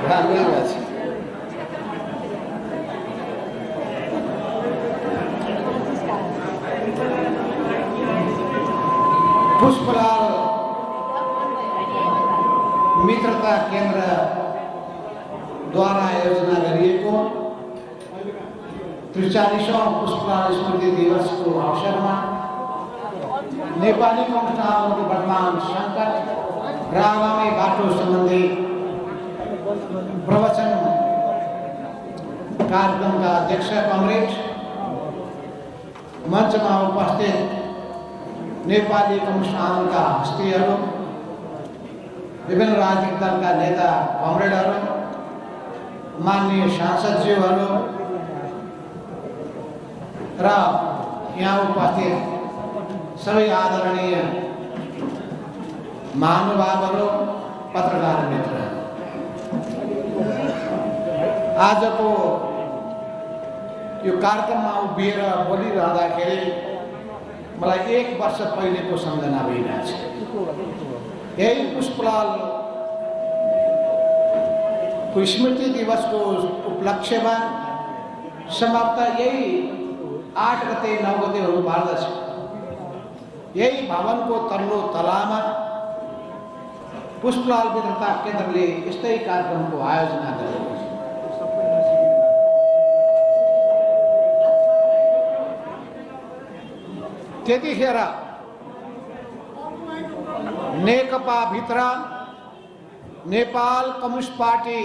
राम्रै रहेछ। पुष्पलाल मित्रता केन्द्रद्वारा आयोजना गरिएको 43औं पुष्पलाल स्मृति दिवसको अवसरमा नेपाली कम्युनिस्टको वर्तमान सङ्कट र आगामी बाटो सम्बन्धी प्रवचन कार्यक्रमका अध्यक्ष कमरेड, मञ्चमा उपस्थित नेपाली कम्युनिस्ट आन्दोलनका हस्तीहरू, विभिन्न राजनीतिक दलका नेता कमरेडहरू, माननीय सांसदज्यूहरू र यहाँ उपस्थित सबै आदरणीय महानुभावहरू, पत्रकार मित्र, आजको यो कार्यक्रममा उभिएर बोलिरहँदाखेरि मलाई 1 वर्ष पहिलेको सम्झना भइरहेछ। यही पुष्पलालको स्मृति दिवसको उपलक्ष्यमा सम्भवतः यही 8 गते 9 गते हुनु पर्दछ। यही भवनको तल्लो तलामा पुष्पलाल मित्रता केन्द्रले यस्तै कार्यक्रमको आयोजना गरेको छ। त्यतिखेर नेकपा भित्र नेपाल कम्युनिस्ट पार्टी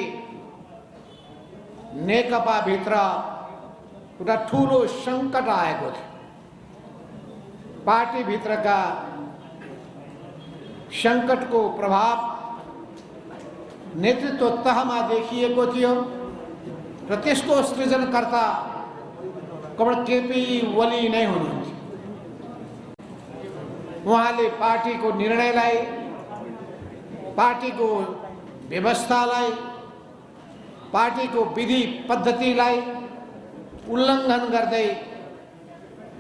नेकपा भित्र एउटा ठुलो सङ्कट आएको थियो। पार्टी भित्रका सङ्कटको प्रभाव नेतृत्व तहमा देखिएको थियो र त्यसको सृजनकर्ता कमरेड केपी ओली नै हुनुहुन्थ्यो। उहाँले पार्टीको निर्णयलाई, पार्टीको व्यवस्थालाई, पार्टीको विधि पद्धतिलाई उल्लङ्घन गर्दै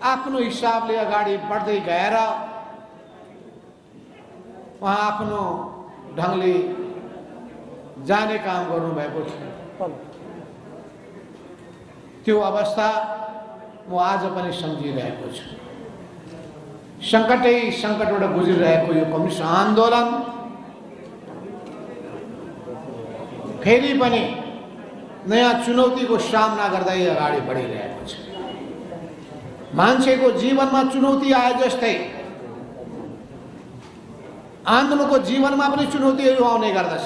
आफ्नो हिसाबले अगाडि बढ्दै गएर उहाँ आफ्नो ढङ्गले जाने काम गर्नुभएको थियो। त्यो अवस्था म आज पनि सम्झिरहेको छु। सङ्कटै सङ्कटबाट गुजिरहेको यो कम्युनिस्ट आन्दोलन फेरि पनि नयाँ चुनौतीको सामना गर्दै अगाडि बढिरहेको छ। मान्छेको जीवनमा चुनौती आए जस्तै आन्दोलनको जीवनमा पनि चुनौतीहरू आउने गर्दछ।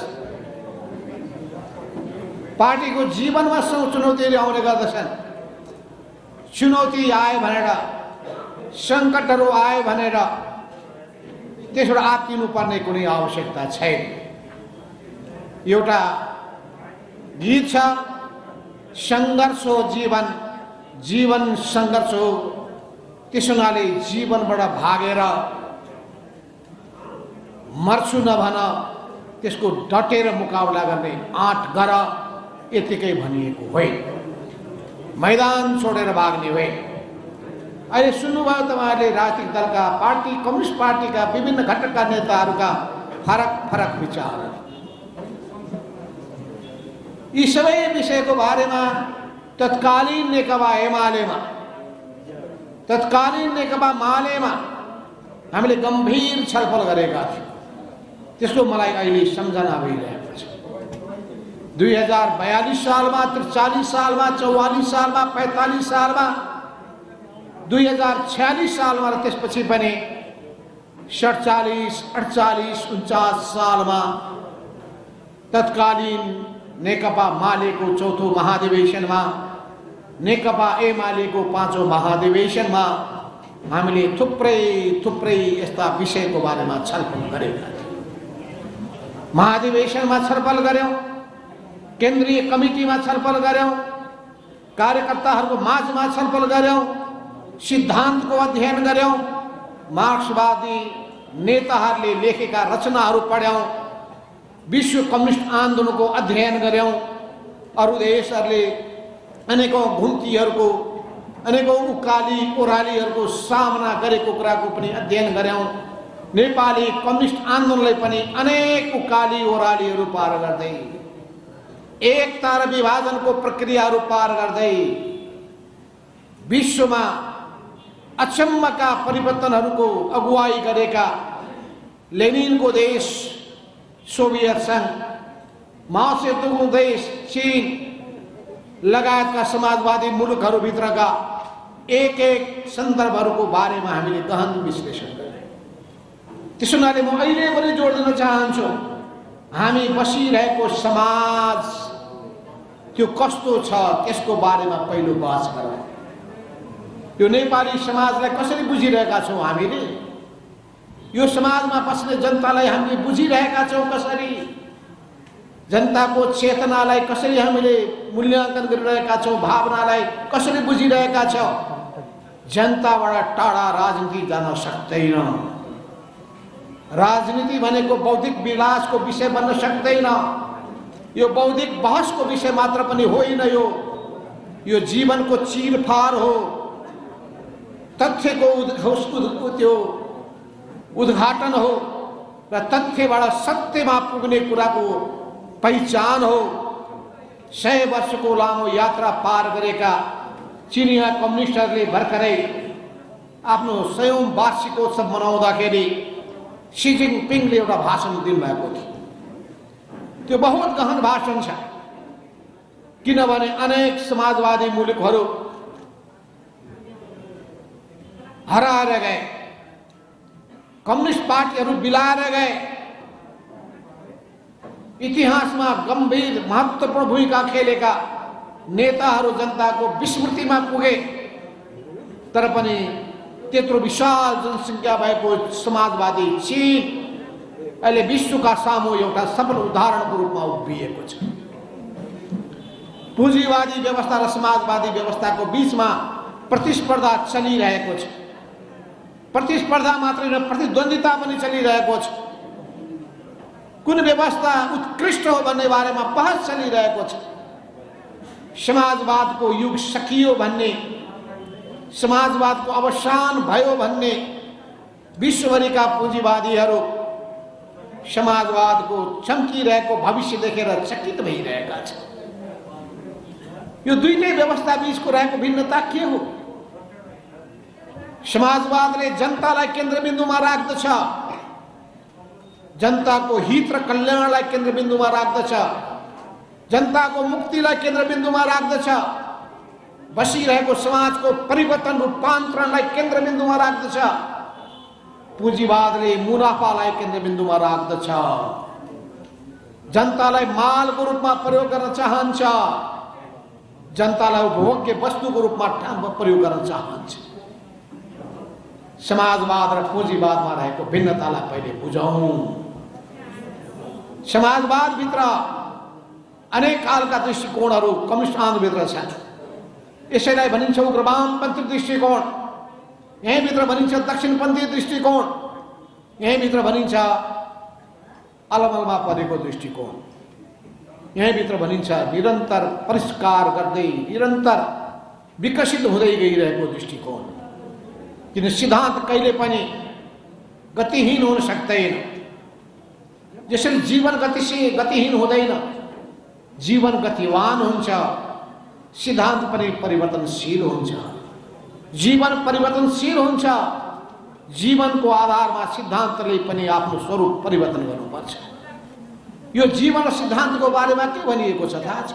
पार्टीको जीवनमा चुनौतीहरू आउने गर्दछन्। चुनौती आए भनेर, सङ्कटहरू आए भनेर त्यसबाट आत्तिनुपर्ने कुनै आवश्यकता छैन। एउटा गीत छ, सङ्घर्ष हो जीवन, जीवन सङ्घर्ष हो। त्यसो हुनाले जीवनबाट भागेर मर्छु नभन, त्यसको डटेर मुकाबला गर्ने आँट गर, यतिकै भनिएको होइन। मैदान छोडेर भाग्ने होइन। अहिले सुन्नुभयो तपाईँहरूले राजनीतिक दलका, पार्टी कम्युनिस्ट पार्टीका विभिन्न घटकका नेताहरूका फरक फरक विचारहरू। यी सबै विषयको बारेमा तत्कालीन नेकपा एमालेमा, तत्कालीन नेकपा मालेमा हामीले गम्भीर छलफल गरेका थियौँ। त्यसको मलाई अहिले सम्झना भइरहेको छ। 2042 सालमा, 43 सालमा, 44 सालमा, 45 सालमा, 2046 सालमा र त्यसपछि पनि 47, 48, 49 सालमा तत्कालीन नेकपा मालेको चौथो महाधिवेशनमा, नेकपा एमालेको 5औं महाधिवेशनमा हामीले थुप्रै यस्ता विषयको बारेमा छलफल गरेका थियौँ। महाधिवेशनमा छलफल गऱ्यौँ, केन्द्रीय कमिटीमा छलफल गऱ्यौँ, कार्यकर्ताहरूको माझमा छलफल गऱ्यौँ, सिद्धान्तको अध्ययन गऱ्यौँ, मार्क्सवादी नेताहरूले लेखेका रचनाहरू पढ्यौँ, विश्व कम्युनिस्ट आन्दोलनको अध्ययन गऱ्यौँ, अरू देशहरूले अनेकौँ घुम्तीहरूको, अनेकौँ उकाली ओह्रालीहरूको सामना गरेको कुराको पनि अध्ययन गऱ्यौँ। नेपाली कम्युनिस्ट आन्दोलनले पनि अनेक उकाली ओह्रालीहरू पार गर्दै, एकता र विभाजनको प्रक्रियाहरू पार गर्दै विश्वमा अचम्मका परिवर्तनहरूको अगुवाई गरेका लेनिनको देश सोभियत संघ, माओ सेतुङको देश चीन लगायतका समाजवादी मुलुकहरूभित्रका एक एक सन्दर्भहरूको बारेमा हामीले गहन विश्लेषण गऱ्यौँ। त्यसो हुनाले म अहिले पनि जोड दिन चाहन्छु, हामी बसिरहेको समाज त्यो कस्तो छ त्यसको बारेमा पहिलो बहस गरौँ। यो नेपाली समाजलाई कसरी बुझिरहेका छौँ हामीले, यो समाजमा बस्ने जनतालाई हामीले बुझिरहेका छौँ कसरी, जनताको चेतनालाई कसरी हामीले मूल्याङ्कन गरिरहेका छौँ, भावनालाई कसरी बुझिरहेका छौँ। जनताबाट टाढा राजनीति जान सक्दैन। राजनीति भनेको बौद्धिक विलासको विषय बन्न सक्दैन। यो बौद्धिक बहसको विषय मात्र पनि होइन, यो जीवनको चिरफार हो, तथ्यको त्यो उद्घाटन हो र तथ्यबाट सत्यमा पुग्ने कुराको पहिचान हो। 100 वर्षको लामो यात्रा पार गरेका चिनिया कम्युनिस्टहरूले भर्खरै आफ्नो 100औं वार्षिकोत्सव मनाउँदाखेरि सी जिनपिङले एउटा भाषण दिनुभएको थियो। त्यो बहुत गहन भाषण छ, किनभने अनेक समाजवादी मुलुकहरू हराएर गए, कम्युनिस्ट पार्टीहरू बिलाएर गए, इतिहासमा गम्भीर महत्त्वपूर्ण भूमिका खेलेका नेताहरू जनताको विस्मृतिमा पुगे। तर पनि त्यत्रो विशाल जनसङ्ख्या भएको समाजवादी चीन अहिले विश्वका सामु एउटा सफल उदाहरणको रूपमा उभिएको छ। पुँजीवादी व्यवस्था र समाजवादी व्यवस्थाको बीचमा प्रतिस्पर्धा चलिरहेको छ। प्रतिस्पर्धा मात्रै न, प्रतिद्वन्दिता पनि चलिरहेको छ। कुन व्यवस्था उत्कृष्ट हो भन्ने बारेमा बहस चलिरहेको छ। समाजवादको युग सकियो भन्ने, समाजवादको अवसान भयो भन्ने विश्वभरिका पुँजीवादीहरू समाजवादको चम्किरहेको भविष्य देखेर चकित भइरहेका छन्। यो दुईटै व्यवस्था बीचको रहेको भिन्नता के हो? समाजवादले जनतालाई केन्द्रबिन्दुमा राख्दछ, जनताको हित र कल्याणलाई केन्द्रबिन्दुमा राख्दछ, जनताको मुक्तिलाई केन्द्रबिन्दुमा राख्दछ, बसिरहेको समाजको परिवर्तन रूपान्तरणलाई केन्द्रबिन्दुमा राख्दछ। पुँजीवादले मुनाफालाई केन्द्रबिन्दुमा राख्दछ, जनतालाई मालको रूपमा प्रयोग गर्न चाहन्छ, जनतालाई उपभोग्य वस्तुको रूपमा प्रयोग गर्न चाहन्छ। समाजवाद र पुँजीवादमा रहेको भिन्नतालाई पहिले बुझौँ। समाजवादभित्र अनेक कालका दृष्टिकोणहरू कम्युनिस्ट आन्दोलनभित्र छन्। यसैलाई भनिन्छ उग्रवामपन्थी दृष्टिकोण, यहीँभित्र भनिन्छ दक्षिणपन्थी दृष्टिकोण, यहीँभित्र भनिन्छ अलमलमा परेको दृष्टिकोण, यहीँभित्र भनिन्छ निरन्तर परिष्कार गर्दै निरन्तर विकसित हुँदै गइरहेको दृष्टिकोण। किन सिद्धान्त कहिले पनि गतिहीन हुन सक्दैन। जसरी जीवन गतिहीन हुँदैन, जीवन गतिवान हुन्छ, सिद्धान्त पनि परिवर्तनशील हुन्छ। जीवन परिवर्तनशील हुन्छ, जीवनको आधारमा सिद्धान्तले पनि आफ्नो स्वरूप परिवर्तन गर्नुपर्छ। यो जीवन र सिद्धान्तको बारेमा के भनिएको छ थाहा छ?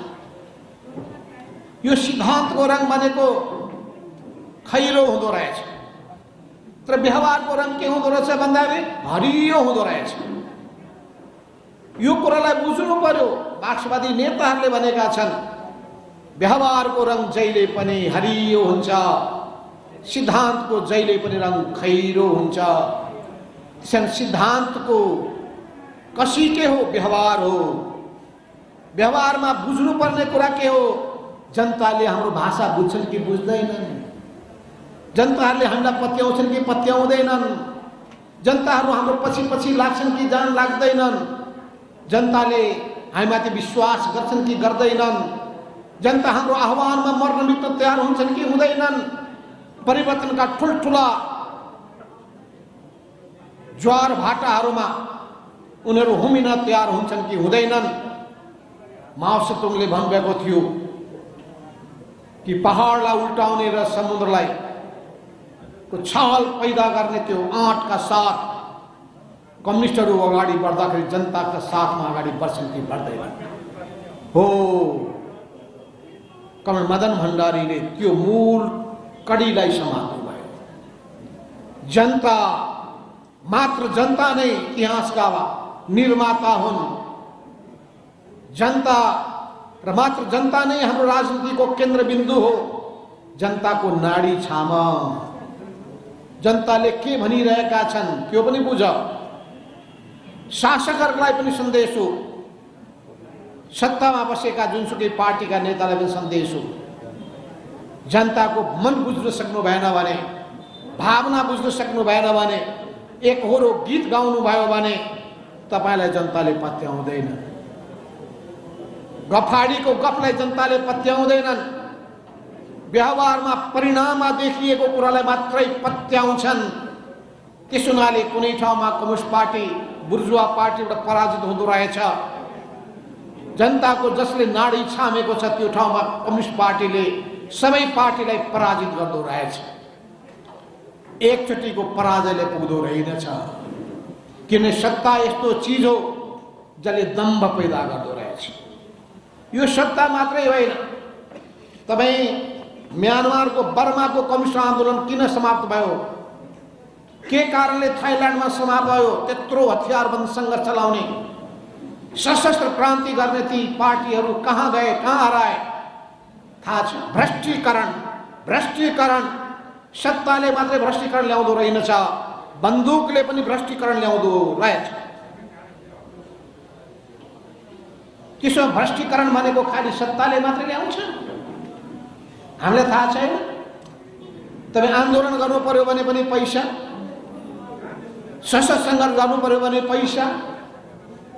यो सिद्धान्तको रङ भनेको खैरो हुँदो रहेछ, तर व्यवहारको रङ के हुँदो रहेछ भन्दाखेरि हरियो हुँदो रहेछ। यो कुरालाई बुझ्नु पर्यो। मार्क्सवादी नेताहरूले भनेका छन् व्यवहारको रङ जहिले पनि हरियो हुन्छ, सिद्धान्तको जहिले पनि रङ खैरो हुन्छ। सिद्धान्तको कसी के हो? व्यवहार हो। व्यवहारमा बुझ्नुपर्ने कुरा के हो? जनताले हाम्रो भाषा बुझ्छन् कि बुझ्दैनन्, जनताहरूले हामीलाई पत्याउँछन् कि पत्याउँदैनन्, जनताहरू हाम्रो पछि पछि लाग्छन् कि जान लाग्दैनन्, जनताले हामीमाथि विश्वास गर्छन् कि गर्दैनन्, जनता हाम्रो आह्वानमा मर्न निम्ति तयार हुन्छन् कि हुँदैनन्। परिवर्तनका ठुल्ठुला ज्वार भाटाहरूमा उनीहरू हुमिन तयार हुन्छन् कि हुँदैनन्। माओ सेतुङले भन्नुभएको थियो कि पहाडलाई उल्टाउने र समुद्रलाई को छाल पैदा गर्ने त्यो आँटका साथ कम्युनिस्टहरू अगाडि बढ्दाखेरि जनताका साथमा अगाडि बढ्छन् कि बढ्दैनन्। हो, कमल मदन भण्डारीले त्यो मूल कડીलाई समात्नु भयो। जनता, मात्र जनता नै इतिहासका निर्माता हुन्। जनता र मात्र जनता नै हाम्रो राजनीतिको केन्द्रबिन्दु हो। जनताको नाडी छाम, जनताले के भनिरहेका छन् त्यो पनि बुझ। शासकहरूलाई पनि सन्देश हो, सत्तामा बसेका जुनसुकै पार्टीका नेतालाई पनि सन्देश हो। जनताको मन बुझ्न सक्नु भएन भने, भावना बुझ्न सक्नु भएन भने, एकहोरो गीत गाउनु भयो भने तपाईलाई जनताले पत्याउँदैन। गफाडीको गफलाई जनताले पत्याउँदैनन्। व्यवहारमा परिणाममा देखिएको कुरालाई मात्रै पत्याउँछन्। त्यस हुनाले कुनै ठाउँमा कम्युनिस्ट पार्टी, बुर्जुवा पार्टीबाट पराजित हुँदो रहेछ। जनताको जसले नाडी छामेको छ त्यो ठाउँमा कम्युनिस्ट पार्टीले सबै पार्टीलाई पराजित गर्दो रहेछ। एकचोटिको पराजयले पुग्दो रहेनछ। किन सत्ता यस्तो चिज हो जसले दम्भ पैदा गर्दो रहेछ। यो सत्ता मात्रै होइन। तपाई म्यानमारको बर्माको कम्युनिस्ट आन्दोलन किन समाप्त भयो? के कारणले थाइल्यान्डमा समाप्त भयो? त्यत्रो हतियारबन्द सङ्घर्ष चलाउने, सशस्त्र क्रान्ति गर्ने ती पार्टीहरू कहाँ गए, कहाँ हराए? थाहा छ। भ्रष्टीकरण, भ्रष्टीकरण। सत्ताले मात्रै भ्रष्टीकरण ल्याउँदो रहेनछ, बन्दुकले पनि भ्रष्टीकरण ल्याउँदो रहेछ। त्यसो भ्रष्टीकरण भनेको खालि सत्ताले मात्रै ल्याउँछ? हामीलाई थाहा छैन? तपाईँ आन्दोलन गर्नु पर्यो भने पनि पैसा, सशस्त्र सङ्घर्ष गर्नु पर्यो भने पैसा,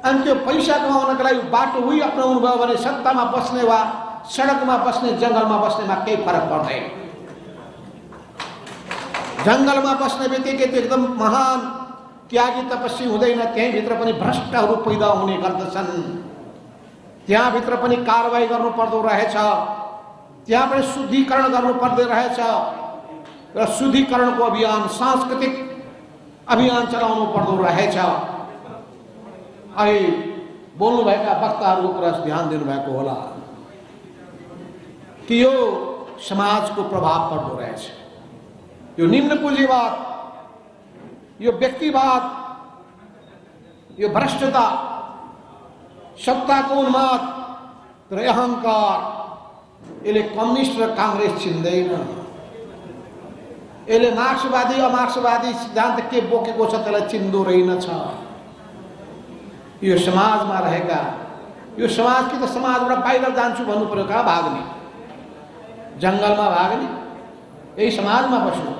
अनि त्यो पैसा कमाउनका लागि बाटो उही अपनाउनु भयो भने सत्तामा बस्ने वा सडकमा बस्ने, जङ्गलमा बस्नेमा केही फरक पर्दैन। जङ्गलमा बस्ने बित्तिकै त्यो एकदम महान त्यागी तपस्वी हुँदैन, त्यहीँभित्र पनि भ्रष्टहरू पैदा हुने गर्दछन्। त्यहाँभित्र पनि कारवाही गर्नु पर्दो रहेछ, त्यहाँ पनि शुद्धिकरण गर्नु पर्दो रहेछ र शुद्धिकरणको अभियान, सांस्कृतिक अभियान चलाउनु पर्दो रहेछ। अहिले बोल्नुभएका वक्ताहरूको कुरा ध्यान दिनुभएको होला कि यो समाजको प्रभाव पर्दो रहेछ। यो निम्न पुँजीवाद, यो व्यक्तिवाद, यो भ्रष्टता, सत्ताको उन्माद र अहङ्कार, यसले कम्युनिस्ट र काङ्ग्रेस छिन्दैन। यसले मार्क्सवादी अमार्क्सवादी सिद्धान्त के बोकेको छ त्यसलाई चिन्दो रहेनछ। यो समाजमा रहेका, यो समाज कि त समाजबाट बाहिर जान्छु भन्नु पर्यो, कहाँ भाग्ने? जङ्गलमा भाग्ने? यही समाजमा बस्नु।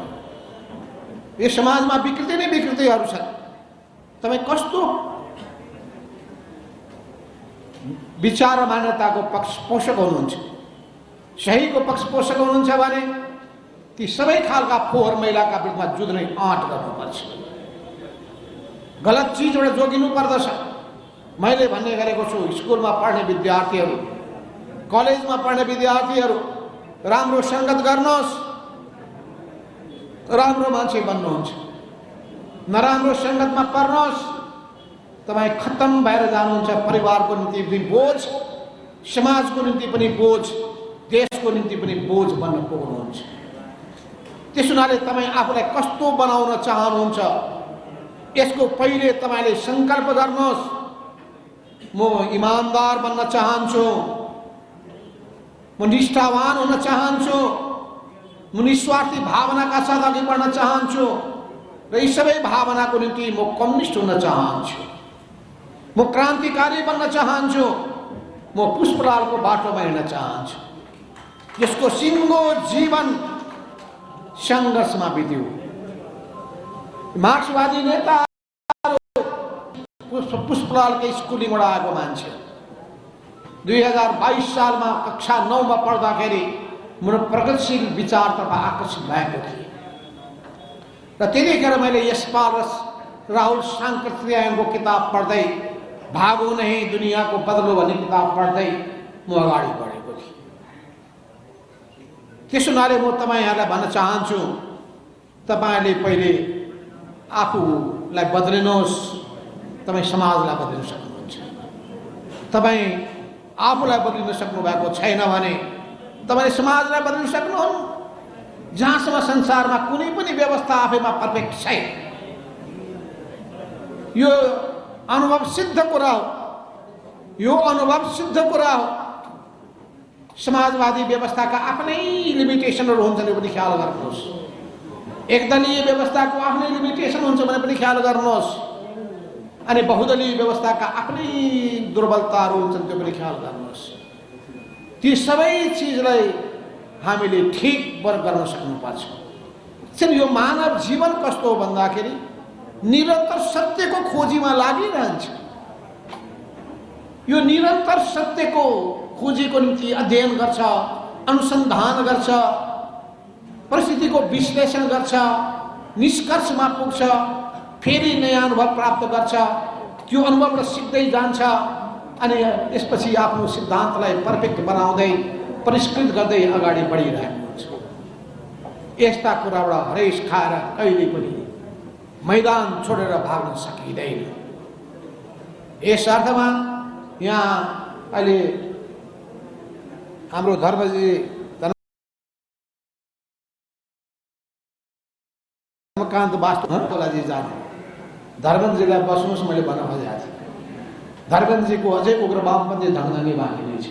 यो समाजमा विकृति नै विकृतिहरू छन्। तपाईँ कस्तो विचार र मान्यताको पक्ष पोषक हुनुहुन्छ? सहीको पक्ष पोषक हुनुहुन्छ भने ती सबै खालका फोहोर मैलाका विरुद्धमा जुझ्ने आँट गर्नुपर्छ। गलत चिजबाट जोगिनु पर्दछ। मैले भन्ने गरेको छु, स्कुलमा पढ्ने विद्यार्थीहरू, कलेजमा पढ्ने विद्यार्थीहरू राम्रो सङ्गत गर्नुहोस्, राम्रो मान्छे बन्नुहुन्छ। नराम्रो सङ्गतमा पर्नुहोस्, तपाईँ खत्तम भएर जानुहुन्छ। परिवारको निम्ति पनि बोझ, समाजको निम्ति पनि बोझ, देशको निम्ति पनि बोझ बन्न पुग्नुहुन्छ। त्यस हुनाले तपाईँ आफूलाई कस्तो बनाउन चाहनुहुन्छ, यसको पहिले तपाईँले सङ्कल्प गर्नुहोस्। म इमानदार बन्न चाहन्छु, म निष्ठावान हुन चाहन्छु, म निस्वार्थी भावनाका साथ अघि बढ्न चाहन्छु र यी सबै भावनाको निम्ति म कम्युनिस्ट हुन चाहन्छु, म क्रान्तिकारी बन्न चाहन्छु, म पुष्पलालको बाटोमा हिँड्न चाहन्छु, जसको सिङ्गो जीवन सङ्घर्षमा बित्यो। मार्क्सवादी नेता पुष्पलालकै स्कुलिङबाट आएको मान्छे। 2022 सालमा कक्षा 9 मा पढ्दाखेरि मेरो प्रगतिशील विचारतर्फ आकर्षित भएको थिएँ र त्यतिखेर मैले यशपाल र राहुल साङ्कृत्यायनको किताब पढ्दै भागो नहीं दुनिया को बदलो भन्ने किताब पढ्दै म अगाडि बढेको थिएँ। त्यसो हुनाले म तपाईहरुलाई भन्न चाहन्छु, तपाईले पहिले आफूलाई बदलिनुहोस्, तपाई समाजलाई बदलिन सक्नुहुन्छ। तपाई आफूलाई बदलिन सक्नु भएको छैन भने तपाईले समाजलाई बदलिन सक्नुहुन्न। जहाँसम्म संसारमा कुनै पनि व्यवस्था आफैमा परफेक्ट छैन, यो अनुभव सिद्ध कुरा हो, यो अनुभव सिद्ध कुरा हो। समाजवादी व्यवस्थाका आफ्नै लिमिटेसनहरु हुन्छन् यो पनि ख्याल गर्नुहोस्। एकदलीय व्यवस्थाको आफ्नै लिमिटेसन हुन्छ भने पनि ख्याल गर्नुहोस्। अनि बहुदलीय व्यवस्थाका आफ्नै दुर्बलताहरू हुन्छन् त्यो पनि ख्याल गर्नुहोस्। ती सबै चीजलाई हामीले ठीक गर्न सक्नुपर्छ। त्यसैले यो मानव जीवन कस्तो हो भन्दाखेरि निरन्तर सत्यको खोजीमा लागिरहन्छ। यो निरन्तर सत्यको खोजीको निम्ति अध्ययन गर्छ, अनुसन्धान गर्छ, परिस्थितिको विश्लेषण गर्छ, निष्कर्षमा पुग्छ, फेरि नयाँ अनुभव प्राप्त गर्छ, त्यो अनुभवबाट सिक्दै जान्छ अनि त्यसपछि आफ्नो सिद्धान्तलाई परफेक्ट बनाउँदै परिष्कृत गर्दै अगाडि बढिरहेको हुन्छ। यस्ता कुराबाट हरेस खाएर कहिले पनि मैदान छोडेर भाग्न सकिँदैन। यस अर्थमा यहाँ अहिले हाम्रो धर्मजी धर्मकान्त वास्तुलाजी जाने धर्मेन्द्रजीलाई बस्नुहोस् मैले भन्न खोजेको थिएँ। धर्मेन्द्रजीको अझै उग्र वामपन्थी ढङ्गढङ्गी बाँकी नै छ।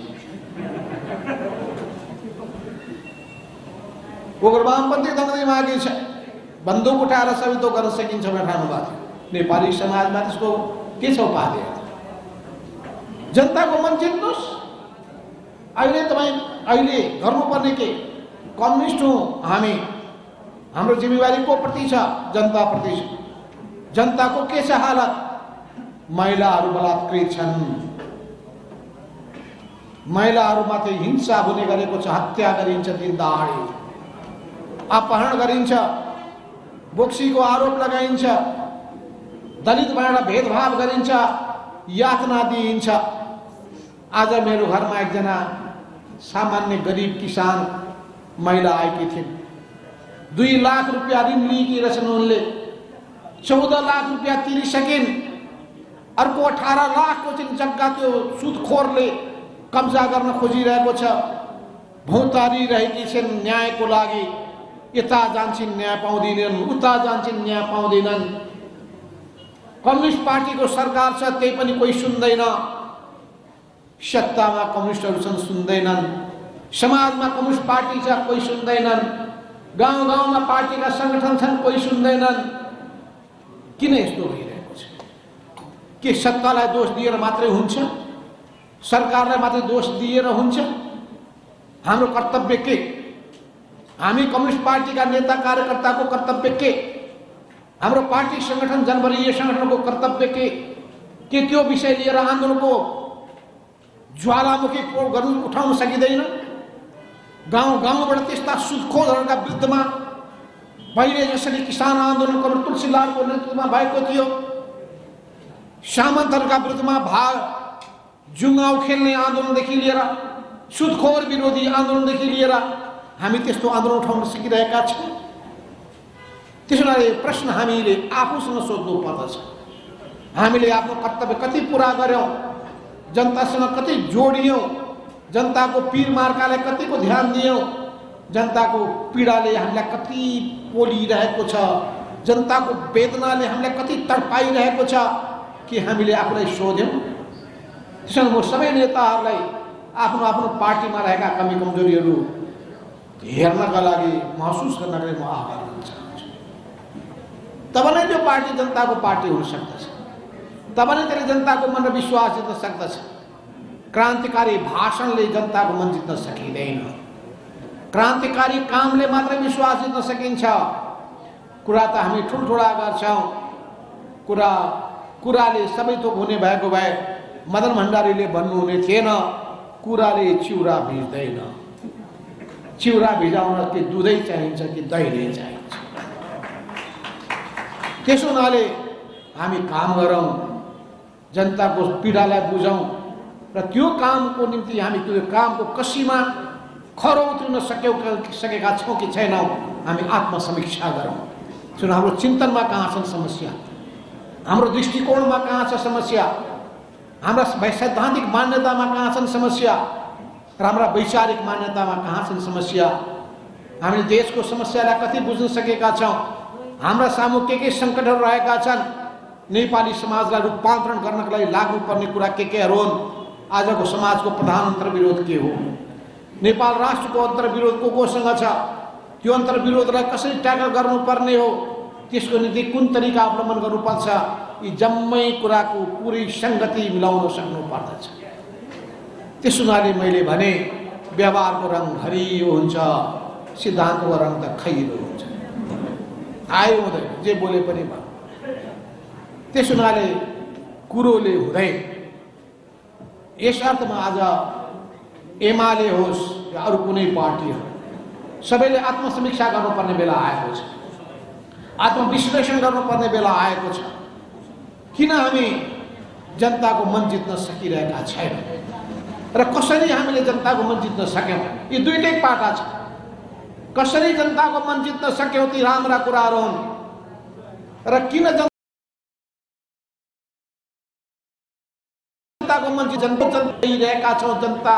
उग्र वामपन्थी ढङ्गढङ्गी बाँकी छ। बन्दुक उठाएर सबै तो गर्न सकिन्छ भनेर ठान्नु भएको थियो। नेपाली समाजमा त्यसको के छ उपाधि? जनताको मन जित्नुहोस्। अहिले तपाईँ अहिले गर्नुपर्ने के? कम्युनिस्ट हौँ हामी, हाम्रो जिम्मेवारी को प्रति छ? जनता प्रति छ। जनताको के छ हालत? महिलाहरू बलात्कृत छन्, महिलाहरूमाथि हिंसा हुने गरेको छ, हत्या गरिन्छ, दिन दहाडे अपहरण गरिन्छ, बोक्सीको आरोप लगाइन्छ, दलितबाट भेदभाव गरिन्छ, यातना दिइन्छ। आज मेरो घरमा एकजना सामान्य गरिब किसान महिला आएकी थिइन्। 2 लाख रुपियाँ ऋण लिएकी रहेछन् उनले। 14 लाख रुपियाँ तिरिसकिन्। अर्को 18 लाखको चाहिँ जग्गा त्यो सुदखोरले कब्जा गर्न खोजिरहेको छ। भौतारी रहेकी छिन् न्यायको लागि। यता जान्छन् न्याय पाउँदैनन्, उता जान्छन् न्याय पाउँदैनन्। कम्युनिस्ट पार्टीको सरकार छ त्यही पनि कोही सुन्दैन। सत्तामा कम्युनिस्टहरू छन् सुन्दैनन्, समाजमा कम्युनिस्ट पार्टी छ कोही सुन्दैनन्, गाउँ गाउँमा पार्टीका संगठन छन् कोही सुन्दैनन्। किन यस्तो भइरहेको छ? के सत्तालाई दोष दिएर मात्रै हुन्छ? सरकारलाई मात्रै दोष दिएर हुन्छ? हाम्रो कर्तव्य के? हामी कम्युनिस्ट पार्टीका नेता कार्यकर्ताको कर्तव्य के? हाम्रो पार्टी संगठन जनवरीय संगठनको कर्तव्य के त्यो विषय लिएर आन्दोलनको ज्वालामुखी उठाउन सकिँदैन? गाउँ गाउँबाट त्यस्ता सुदखोरहरूका विरुद्धमा पहिले जसरी किसान आन्दोलन कमरेड तुलसीलालको नेतृत्वमा भएको थियो, सामन्तहरूका विरुद्धमा जुङ्गाउ खेल्ने आन्दोलनदेखि लिएर सुदखोर विरोधी आन्दोलनदेखि लिएर हामी त्यस्तो आन्दोलन उठाउन सकिरहेका छौँ। त्यसो हुनाले प्रश्न हामीले आफूसँग सोध्नु पर्दछ। हामीले आफ्नो कर्तव्य कति पुरा गर्यौँ? जनतासँग कति जोडियौँ? जनताको पीर मार्कालाई कतिको ध्यान दियौँ? जनताको पीडाले हामीलाई कति पोलिरहेको छ? जनताको वेदनाले हामीलाई कति तडपाइरहेको छ? के हामीले आफूलाई सोध्यौँ? त्यसैले म सबै नेताहरूलाई आफ्नो आफ्नो पार्टीमा रहेका कमी कमजोरीहरू हेर्नका लागि, महसुस गर्नका लागि म आह्वान गर्न चाहन्छु। तब नै त्यो पार्टी जनताको पार्टी हुन सक्दछ। तब नै त्यसले जनताको मन र विश्वास जित्न सक्दछ। क्रान्तिकारी भाषणले जनताको मन जित्न सकिँदैन। क्रान्तिकारी कामले मात्रै विश्वास जित्न सकिन्छ। कुरा त हामी ठुल्ठुला गर्छौँ, कुराले सबै थोक हुने भएको भए मदन भण्डारीले भन्नुहुने थिएन, कुराले चिउरा भिज्दैन। चिउरा भिजाउन कि दुधै चाहिन्छ कि दही नै चाहिन्छ। त्यसो हुनाले हामी काम गरौँ, जनताको पीडालाई बुझौँ र त्यो कामको निम्ति हामी त्यो कामको कसीमा खरो उत्रिन सकेका छौँ कि छैनौँ, हामी आत्मसमीक्षा गरौँ। सुन, हाम्रो चिन्तनमा कहाँ छन् समस्या, हाम्रो दृष्टिकोणमा कहाँ छ समस्या, हाम्रा सैद्धान्तिक मान्यतामा कहाँ छन् समस्या र हाम्रा वैचारिक मान्यतामा कहाँ छन् समस्या। हामीले देशको समस्यालाई कति बुझ्न सकेका छौँ, हाम्रा सामु के सङ्कटहरू रहेका छन्, नेपाली समाजलाई रूपान्तरण गर्नका लागि लाग्नुपर्ने कुरा केहरू हुन्। आजको समाजको प्रधान अन्तर्विरोध के हो, नेपाल राष्ट्रको अन्तर्विरोध कोसँग छ, त्यो अन्तर्विरोधलाई कसरी ट्याकल गर्नुपर्ने हो, त्यसको निम्ति कुन तरिका अवलम्बन गर्नुपर्छ, यी जम्मै कुराको पुरै सङ्गति मिलाउन सक्नुपर्दछ। त्यस हुनाले मैले भने व्यवहारको रङ हरियो हुन्छ, सिद्धान्तको रङ त खैरो हुन्छ, आयो हुँदैन, जे बोले पनि भयो। त्यस हुनाले कुरोले हुँदै यस अर्थमा आज एमाले होस् या अरू कुनै पार्टी हो, सबैले आत्मसमीक्षा गर्नुपर्ने बेला आएको छ, आत्मविश्लेषण गर्नुपर्ने बेला आएको छ। किन हामी जनताको मन जित्न सकिरहेका छैनौँ र कसरी हामीले जनताको मन जित्न सक्यौँ, यी दुईटै पाटा छ। कसरी जनताको मन जित्न सक्यौँ ती राम्रा कुराहरू हुन्, र किन जनताको मन जितिरहेका छौँ, जनता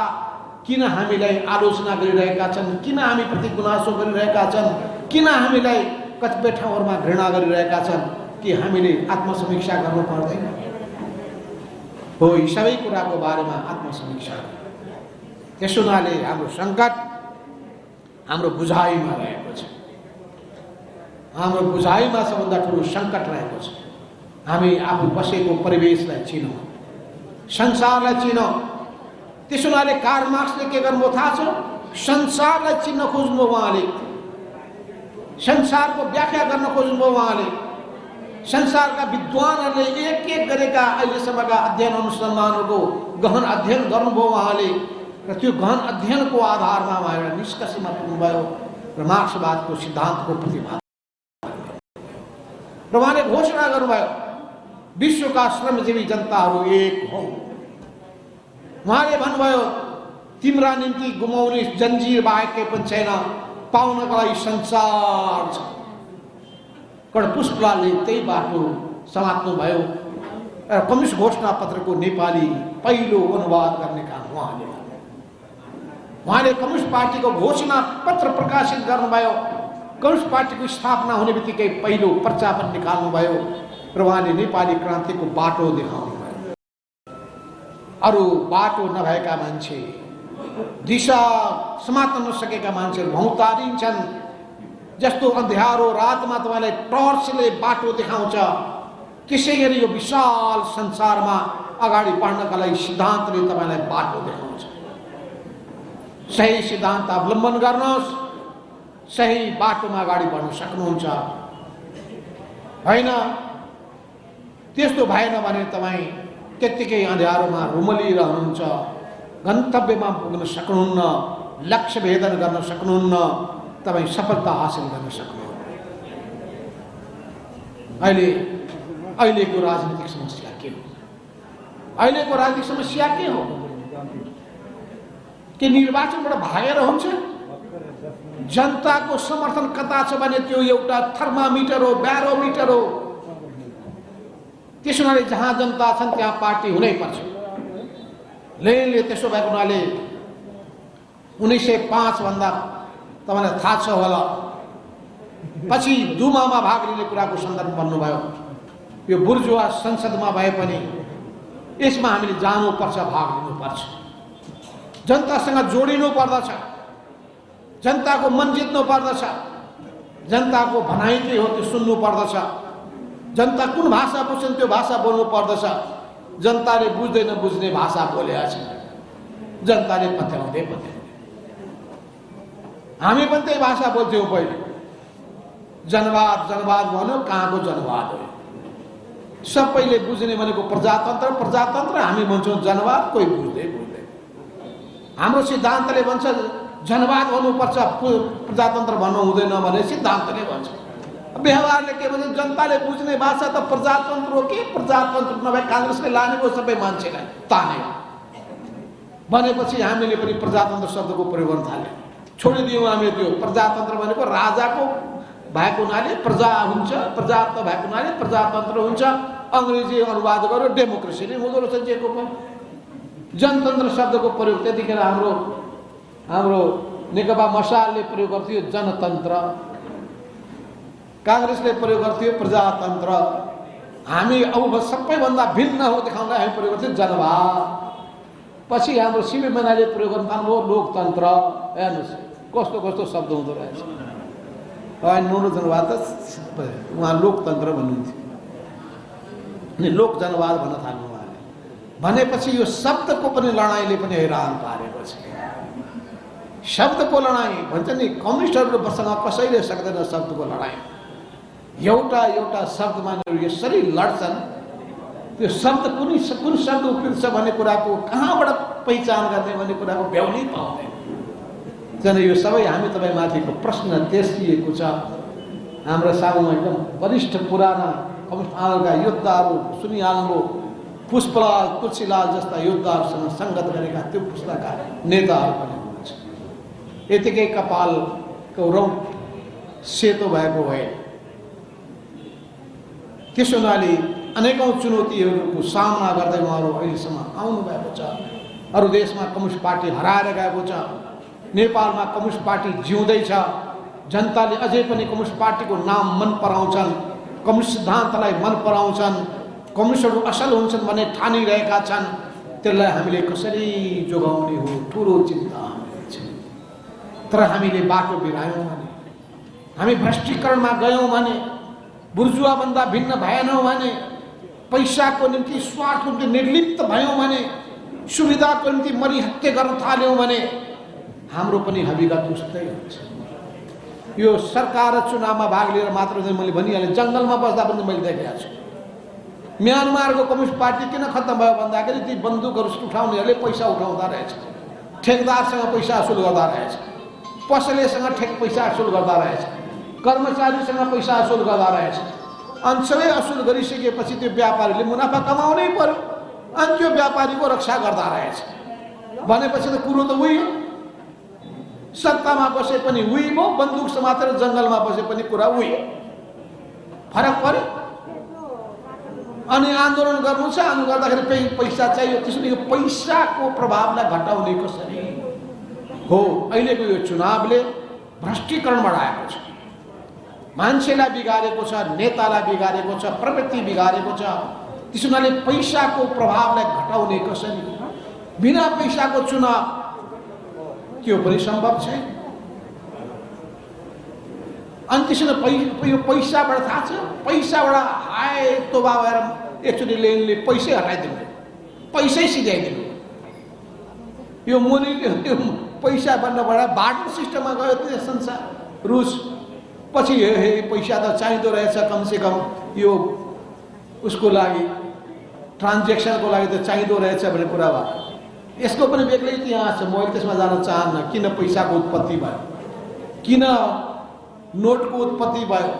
किन हामीलाई आलोचना गरिरहेका छन्, किन हामी प्रति गुनासो गरिरहेका छन्, किन हामीलाई कतिपय ठाउँहरूमा घृणा गरिरहेका छन्, कि हामीले आत्मसमीक्षा गर्नु पर्दैन हो। यी सबै कुराको बारेमा आत्मसमीक्षा। त्यस हुनाले हाम्रो सङ्कट हाम्रो बुझाइमा रहेको छ, हाम्रो बुझाइमा सबभन्दा ठुलो सङ्कट रहेको छ। हामी आफू बसेको परिवेशलाई चिनौँ, संसारलाई चिनौँ। त्यस हुनाले कार्ल मार्क्सले के गर्नुभयो थाहा छ, संसारलाई चिन्न खोज्नुभयो उहाँले, संसारको व्याख्या गर्न खोज्नुभयो उहाँले। संसारका विद्वानहरूले एक एक गरेका अहिलेसम्मका अध्ययन अनुसन्धानहरूको गहन अध्ययन गर्नुभयो उहाँले, र त्यो गहन अध्ययनको आधारमा उहाँले निष्कर्षमा पुग्नुभयो र मार्क्सवादको सिद्धान्तको प्रतिपादन र उहाँले घोषणा गर्नुभयो, विश्वका श्रमजीवी जनताहरू एक हौ। उहाँले भन्नुभयो, तिम्रा निम्ति गुमाउने जन्जिर बाहेक केही पनि छैन, पाउनका लागि संसार छ। कडपुष्पलालले त्यही बाटो समात्नुभयो र कम्युनिस्ट घोषणा पत्रको नेपाली पहिलो अनुवाद गर्ने काम उहाँले गर्नुभयो। उहाँले कम्युनिस्ट पार्टीको घोषणा पत्र प्रकाशित गर्नुभयो, कम्युनिस्ट पार्टीको स्थापना हुने बित्तिकै पहिलो पर्चा पनि निकाल्नुभयो र उहाँले नेपाली क्रान्तिको बाटो देखाउनुभयो। अरू बाटो नभएका मान्छे, दिशा समात्न नसकेका मान्छेहरू भौतारिन्छन्। जस्तो अँध्यारो रातमा तपाईँलाई टर्चले बाटो देखाउँछ, त्यसै गरी यो विशाल संसारमा अगाडि बढ्नका लागि सिद्धान्तले तपाईँलाई बाटो देखाउँछ। सही सिद्धान्त अवलम्बन गर्नुहोस्, सही बाटोमा अगाडि बढ्न सक्नुहुन्छ। होइन त्यस्तो भएन भने तपाईँ त्यत्तिकै अँध्यारोमा रुमलिरहनुहुन्छ, गन्तव्यमा पुग्न सक्नुहुन्न, लक्ष्य भेदन गर्न सक्नुहुन्न, तपाईँ सफलता हासिल गर्न सक्नुहुन्न। अहिलेको राजनीतिक समस्या के हो? अहिलेको राजनीतिक समस्या के हो? कि निर्वाचनबाट भागेर हुन्छ? जनताको समर्थन कता छ भने त्यो एउटा थर्मामिटर हो, ब्यारोमिटर हो। त्यसो हुनाले जहाँ जनता छन् त्यहाँ पार्टी हुनै पर्छ। लेनले त्यसो भएको हुनाले 1905 भन्दा तपाईँलाई थाहा छ होला, पछि दुमामा भाग लिने कुराको सन्दर्भ भन्नुभयो। यो बुर्जुवा संसदमा भए पनि यसमा हामीले जानुपर्छ, भाग लिनुपर्छ, जनतासँग जोडिनु पर्दछ, जनताको मन जित्नु पर्दछ, जनताको भनाइ के हो त्यो सुन्नु पर्दछ, जनता कुन भाषा बुझ्छन् त्यो भाषा बोल्नु पर्दछ। जनताले बुझ्दैन बुझ्ने भाषा बोलेको छ, जनताले पत्याउँदै हामी पनि त्यही भाषा बोल्थ्यौँ पहिले। जनवाद जनवाद भन्यो, कहाँको जनवाद हो? सबैले बुझ्ने भनेको प्रजातन्त्र प्रजातन्त्र, हामी भन्छौँ जनवाद, कोही बुझ्दै। हाम्रो सिद्धान्तले भन्छ जनवाद भन्नुपर्छ, प्रजातन्त्र भन्नु हुँदैन भने सिद्धान्तले भन्छ। व्यवहारले के भन्छ जनताले बुझ्ने भाषा त प्रजातन्त्र हो कि प्रजातन्त्र नभए काङ्ग्रेसले लाने हो सबै मान्छेलाई ताने भनेपछि हामीले पनि प्रजातन्त्र शब्दको प्रयोग गर्न थाल्यौँ। छोडिदियौँ हामीले त्यो प्रजातन्त्र भनेको राजाको भएको हुनाले प्रजा हुन्छ, प्रजात्व भएको हुनाले प्रजातन्त्र हुन्छ। अङ्ग्रेजी अनुवाद गर्यो डेमोक्रेसी नै हुँदो रहेछ जेको पनि। जनतन्त्र शब्दको प्रयोग त्यतिखेर हाम्रो नेकपा मसालले प्रयोग गर्थ्यो जनतन्त्र, काङ्ग्रेसले प्रयोग गर्थ्यो प्रजातन्त्र। हामी अब सबैभन्दा भिन्न हो देखाउनलाई हामी प्रयोग गर्थ्यौँ जनवाद। पछि हाम्रो सिबी मैनाले प्रयोग गर्न थाल्नुभयो लोकतन्त्र। हेर्नुहोस् कस्तो कस्तो शब्द हुँदो रहेछ। नुनो जनवाद त उहाँ लोकतन्त्र भन्नुहुन्थ्यो अनि लोक जनवाद भन्न थाल्नु उहाँले। भनेपछि यो शब्दको पनि लडाइँले पनि हैरान पारेको छ। शब्दको लडाइँ भन्छ नि, कम्युनिस्टहरूसँग कसैले सक्दैन शब्दको लडाइँ। एउटा शब्दमा यसरी लड्छन्, त्यो शब्द कुन शब्द उपयुक्त छ भन्ने कुराको कहाँबाट पहिचान गर्ने भन्ने कुराको भ्याउनै पाउँदैन। किन यो सबै हामी तपाईँमाथिको प्रश्न तेर्सिएको छ। हाम्रा सामुमा एकदम वरिष्ठ पुराना कम्युनिस्ट आन्दोलनका योद्धाहरू सुनिहाल्नुभयो, पुष्पलाल तुलसीलाल जस्ता योद्धाहरूसँग सङ्गत गरेका त्यो पुस्ताका नेताहरू पनि हुनुहुन्छ। यतिकै कपालको रौँ सेतो भएको भए त्यसो हुनाले अनेकौँ चुनौतीहरूको सामना गर्दै उहाँहरू अहिलेसम्म आउनु भएको छ। अरू देशमा कम्युनिस्ट पार्टी हराएर गएको छ, नेपालमा कम्युनिस्ट पार्टी जिउँदैछ। जनताले अझै पनि कम्युनिस्ट पार्टीको नाम मन पराउँछन्, कम्युनिस्ट सिद्धान्तलाई मन पराउँछन्, कम्युनिस्टहरू असल हुन्छन् भन्ने ठानिरहेका छन्। त्यसलाई हामीले कसरी जोगाउने हो ठुलो चिन्ता छ। तर हामीले बाटो बिरायौँ भने, हामी भ्रष्टीकरणमा गयौँ भने, बुर्जुवाभन्दा भिन्न भएनौँ भने, पैसाको निम्ति स्वार्थको निम्ति निर्लिप्त भयौँ भने, सुविधाको निम्ति मरिहत्ते गर्न थाल्यौँ भने हाम्रो पनि हविगत उस्तै हुन्छ। यो सरकार चुनावमा भाग लिएर मात्र मैले भनिहालेँ, जङ्गलमा बस्दा पनि मैले देखेको छु। म्यानमारको कम्युनिस्ट पार्टी किन खत्तम भयो भन्दाखेरि ती बन्दुकहरू उठाउनेहरूले पैसा उठाउँदा रहेछ, ठेकदारसँग पैसा असुल गर्दा रहेछ, पसलेसँग पैसा असुल गर्दा रहेछ, कर्मचारीसँग पैसा असुल गर्दा रहेछ। अनि सबै असुल गरिसकेपछि त्यो व्यापारीले मुनाफा कमाउनै पर्यो अनि त्यो व्यापारीको रक्षा गर्दा रहेछ। भनेपछि त कुरो त उही हो। सत्तामा बसे पनि उही भयो, बन्दुक समातेर जङ्गलमा बसे पनि कुरा उही हो। फरक पर्यो। अनि आन्दोलन गर्नु छ, आन्दोलन गर्दाखेरि पैसा चाहियो। त्यसैले यो पैसाको प्रभावलाई घटाउने कसरी हो? अहिलेको यो चुनावले भ्रष्टीकरण बढाएको छ, मान्छेलाई बिगारेको छ, नेतालाई बिगारेको छ, प्रवृत्ति बिगारेको छ। त्यसो हुनाले पैसाको प्रभावलाई घटाउने कसरी? बिना पैसाको चुनाव त्यो पनि सम्भव छैन। अनि त्यसो यो पैसाबाट थाहा छ, पैसाबाट हाय तोबा भएर एकचोटि लेनले पैसै हटाइदिनु, पैसै सिध्याइदिनु। यो मुनि त्यो पैसा बन्नबाट बार्टर सिस्टममा गयो त्यो संसार। रुस पछि हे पैसा त चाहिँदो रहेछ, कमसेकम यो उसको लागि ट्रान्जेक्सनको लागि त चाहिँदो रहेछ भन्ने कुरा भयो। यसको पनि बेग्लै इतिहास छ, म त्यसमा जान चाहन्न। किन पैसाको उत्पत्ति भयो, किन नोटको उत्पत्ति भयो,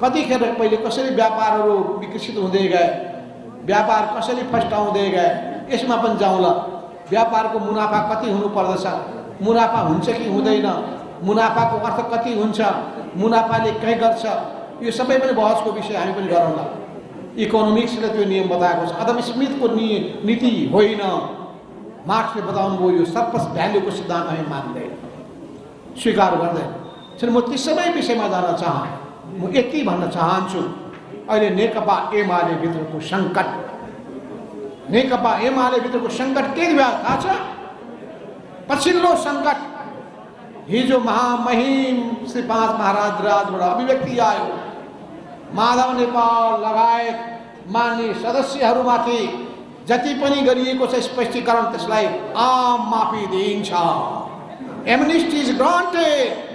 कतिखेर पहिले कसरी व्यापारहरू विकसित हुँदै गए, व्यापार कसरी फस्टाउँदै गए, यसमा पनि जाउँला। व्यापारको मुनाफा कति हुनुपर्दछ, मुनाफा हुन्छ कि हुँदैन, मुनाफाको अर्थ कति हुन्छ, मुनाफाले के गर्छ, यो सबै पनि बहसको विषय हामी पनि गरौँला। इकोनोमिक्सले त्यो नियम बताएको छ, अदम स्मिथको नीति होइन। मार्क्सले बताउनु भयो यो सरप्लस भ्यालुको सिद्धान्त हामी मान्दैन, स्वीकार गर्दैन। म ती सबै विषयमा जान चाहन्छु। म यति भन्न चाहन्छु, अहिले नेकपा एमाले भित्रको सङ्कट, नेकपा एमाले भित्रको सङ्कट के भयो थाहा छ? पछिल्लो सङ्कट हिजो महामहिम श्री 5 महाराज राजबाट अभिव्यक्ति आयो। माधव नेपाल लगायत मान्य सदस्यहरूमाथि जति पनि गरिएको छ स्पष्टीकरण त्यसलाई आम माफी दिइन्छ। Amnesty is granted.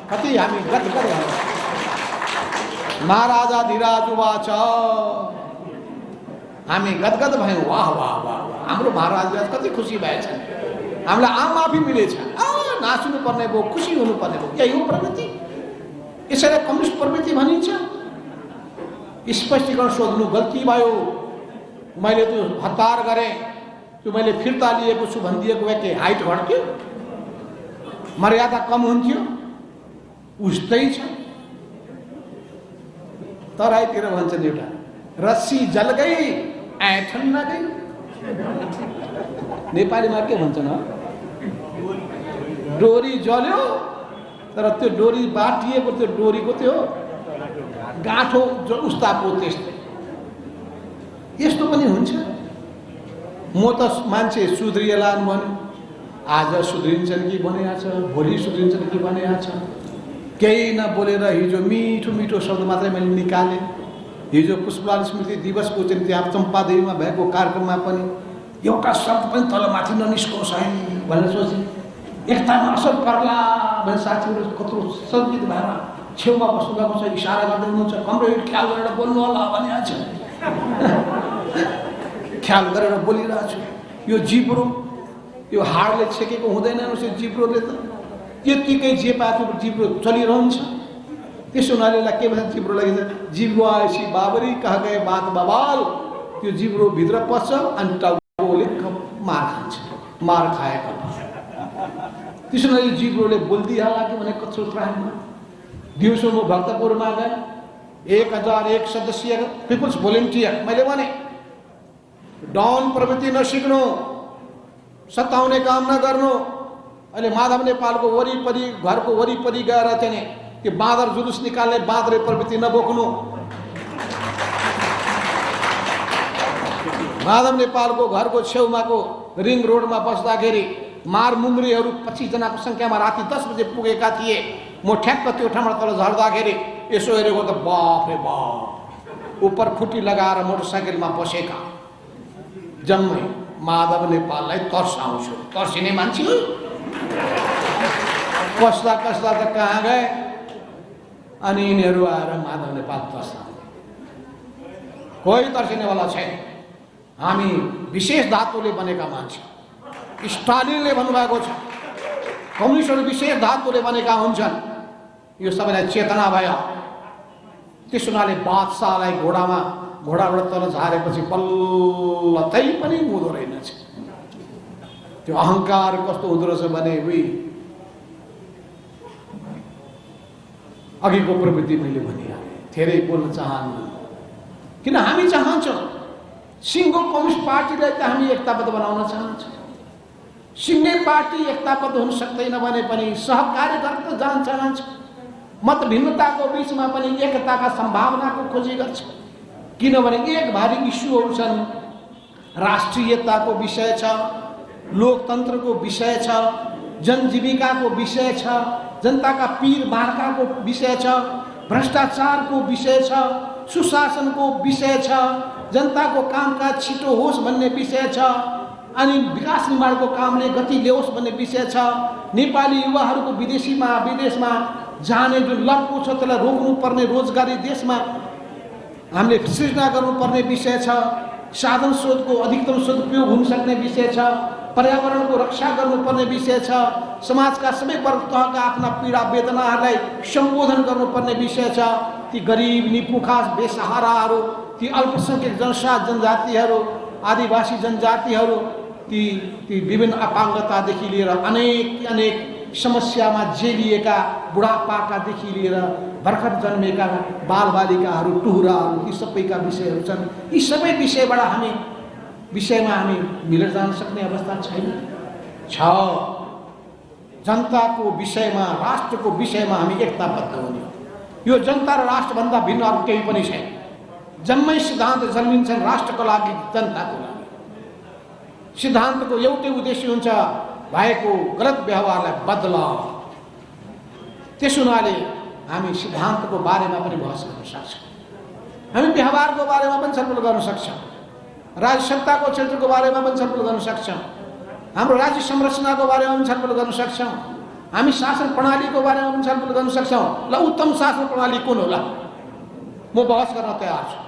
कति हामी गदगद भयौँ। महाराजाधिराज उवाच, हामी गदगद भयौँ। वाह वाह वाह, हाम्रो महाराजाधिराज कति खुसी भएछन्, हामीलाई आम माफी मिलेछ। नाच्नु पर्ने भयो, खुसी हुनुपर्ने भयो। यही हो प्रवृत्ति, यसैलाई कम्युनिस्ट प्रवृत्ति भनिन्छ। स्पष्टीकरण सोध्नु गल्ती भयो, मैले त्यो हतार गरेँ, त्यो मैले फिर्ता लिएको छु भनिदिएको भए के हाइट घट्थ्यो, मर्यादा कम हुन्थ्यो? उस्तै छ। तराईतिर भन्छन् एउटा रस्सी जल गई ऐठन नगई। नेपालीमा के भन्छन्? डोरी जल्यो तर त्यो डोरी बाटिएको त्यो डोरीको त्यो गाँठो जो उस्ताको त्यस्तै। यस्तो पनि हुन्छ। म त मान्छे सुध्रिएलान् भन्यो, आज सुध्रिन्छन् कि भनेको छ, भोलि सुध्रिन्छन् कि भनेको छ। केही नबोलेर हिजो मिठो मिठो शब्द मात्रै मैले निकालेँ। हिजो पुष्पलाल स्मृति दिवसको चाहिँ त्यहाँ चम्पादेवीमा भएको कार्यक्रममा पनि एउटा शब्द पनि तलमाथि ननिस्कोस् है भनेर सोचेँ। एकतामा असर पर्ला भने साथीहरू कत्रो सङ्गीत भएर छेउमा बस्नु भएको छ, इसारा गर्दै हुनुहुन्छ, कमरेड ख्याल गरेर बोल्नु होला भनिएको छ। ख्याल गरेर बोलिरहेको छु। यो जिब्रो, यो हाडले छेकेको हुँदैन उसले जिब्रोले त त्यत्तिकै जे पाएको जिब्रो चलिरहन्छ। त्यसो हुनाले के भन्छ जिब्रो लागि जिब्रो आएपछि बाबरी कहाँ गए बात बवाल। त्यो जिब्रो भित्र पस्छ अनि टाउकोले मार खान्छ, मार खाएको। त्यसो हुनाले जिब्रोले बोलिदिइहाल्ला कि भने कत्रो त्राणमा। दिउँसो म भक्तपुरमा गएँ, 1001 सदस्य पिपुल्स भोलिन्टियर। मैले भने डन प्रवृत्ति नसिक्नु, सताउने काम नगर्नु। अहिले माधव नेपालको वरिपरि घरको वरिपरि गएर चाहिँ त्यो बाँदर जुलुस निकाल्ने बाँदरे प्रवृत्ति नबोक्नु। माधव नेपालको घरको छेउमाको रिङ रोडमा बस्दाखेरि मारमुङ्ग्रीहरू 25 जनाको सङ्ख्यामा राति 10 बजे पुगेका थिए। म ठ्याक्क त्यो ठाउँबाट तल झर्दाखेरि यसो हेरेको त बाफ रे बाफ, उपर खुट्टी लगाएर मोटरसाइकलमा बसेका जम्मै माधव नेपाललाई तर्साउँछु। तर्सिने मान्छे कस्ता कस्ता त कहाँ गए। अनि यिनीहरू आएर माधव नेपाल तर्साउने। कोही तर्सिनेवाला छैन। हामी विशेष धातुले बनेका मान्छे। स्टालिनले भन्नुभएको छ कम्युनिस्टहरू विशेष धातुले बनेका हुन्छन्। यो सबैलाई चेतना भयो। त्यस हुनाले बादशाहलाई घोडाबाट तल झारेपछि बल्ल तै पनि हुँदो रहेनछ। त्यो अहङ्कार कस्तो हुँदो रहेछ भने अघिको प्रवृत्ति मैले भनिहालेँ। धेरै बोल्न चाहन्न, किन हामी चाहन्छौँ सिङ्गो कम्युनिस्ट पार्टीलाई त हामी एकताबद्ध बनाउन चाहन्छौँ। सिङ्गै पार्टी एकताबद्ध हुन सक्दैन भने पनि सहकार्य गरेर त जान चाहन्छ। मत भिन्नताको बिचमा पनि एकताका सम्भावनाको खोजी गर्छ। किनभने एक भारी इस्युहरू छन्। राष्ट्रियताको विषय छ, लोकतन्त्रको विषय छ, जनजीविकाको विषय छ, जनताका पीर बार्काको विषय छ, भ्रष्टाचारको विषय छ, सुशासनको विषय छ, जनताको कामकाज छिटो होस् भन्ने विषय छ, अनि विकास निर्माणको कामले गति ल्याओस् भन्ने विषय छ। नेपाली युवाहरूको विदेशमा जाने जुन लक्ष्य छ त्यसलाई रोक्नुपर्ने, रोजगारी देशमा हामीले सृजना गर्नुपर्ने विषय छ। साधन स्रोतको अधिकतम सदुपयोग हुन सक्ने विषय छ। पर्यावरणको रक्षा गर्नुपर्ने विषय छ। समाजका सबै वर्ग तहका आफ्ना पीडा वेदनाहरूलाई सम्बोधन गर्नुपर्ने विषय छ। ती गरिब, निपुखा, बेसहाराहरू, ती अल्पसङ्ख्यक जनजातिहरू, आदिवासी जनजातिहरू, ती विभिन्न अपाङ्गतादेखि लिएर अनेक समस्यामा जेलिएका बुढापाकादेखि लिएर भर्खर जन्मेका बालबालिकाहरू, टुहुराहरू, ती सबैका विषयहरू छन्। यी सबै विषयमा हामी मिलेर जान सक्ने अवस्था छैन। जनताको विषयमा, राष्ट्रको विषयमा हामी एकताबद्ध हुने। यो जनता र राष्ट्रभन्दा भिन्न अरू केही पनि छैन। जम्मै सिद्धान्त जन्मिन्छन् राष्ट्रको लागि, जनताको लागि। सिद्धान्तको एउटै उद्देश्य हुन्छ भएको गलत व्यवहारलाई बदलाव। त्यस हुनाले हामी सिद्धान्तको बारेमा पनि बहस गर्न सक्छौँ। हामी व्यवहारको बारेमा पनि छलफल गर्न सक्छौँ। राज्य सत्ताको क्षेत्रको बारेमा पनि छलफल गर्न सक्छौँ। हाम्रो राज्य संरचनाको बारेमा पनि छलफल गर्न सक्छौँ। हामी शासन प्रणालीको बारेमा पनि छलफल गर्न सक्छौँ। ल, उत्तम शासन प्रणाली कुन होला? म बहस गर्न तयार छु।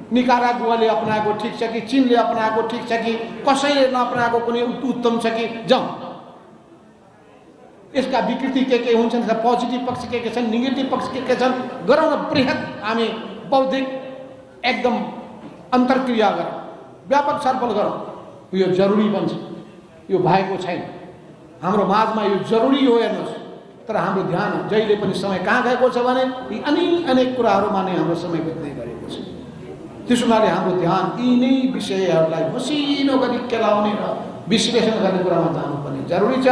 निकारागुवाले अपनाएको ठिक छ कि चीनले अपनाएको ठिक छ कि कसैले नअपनाएको कुनै उत्तम छ कि? जाउँ, यसका विकृति के हुन्छन्, पोजिटिभ पक्ष के छन्, नेगेटिभ पक्ष के छन्, गरौँ न बृहत हामी बौद्धिक एकदम अन्तर्क्रिया गरौँ, व्यापक छलफल गरौँ। यो जरुरी बन्छ, यो भएको छैन हाम्रो माझमा, यो जरुरी हो हेर्नुहोस्। तर हाम्रो ध्यान जहिले पनि समय कहाँ गएको छ भने यी अनेक कुराहरूमा नै हाम्रो समय बित्दै गरेको छ। त्यसो हुनाले हाम्रो ध्यान यी नै विषयहरूलाई मसिनो गरी केलाउने र विश्लेषण गर्ने कुरामा जानुपर्ने जरुरी छ।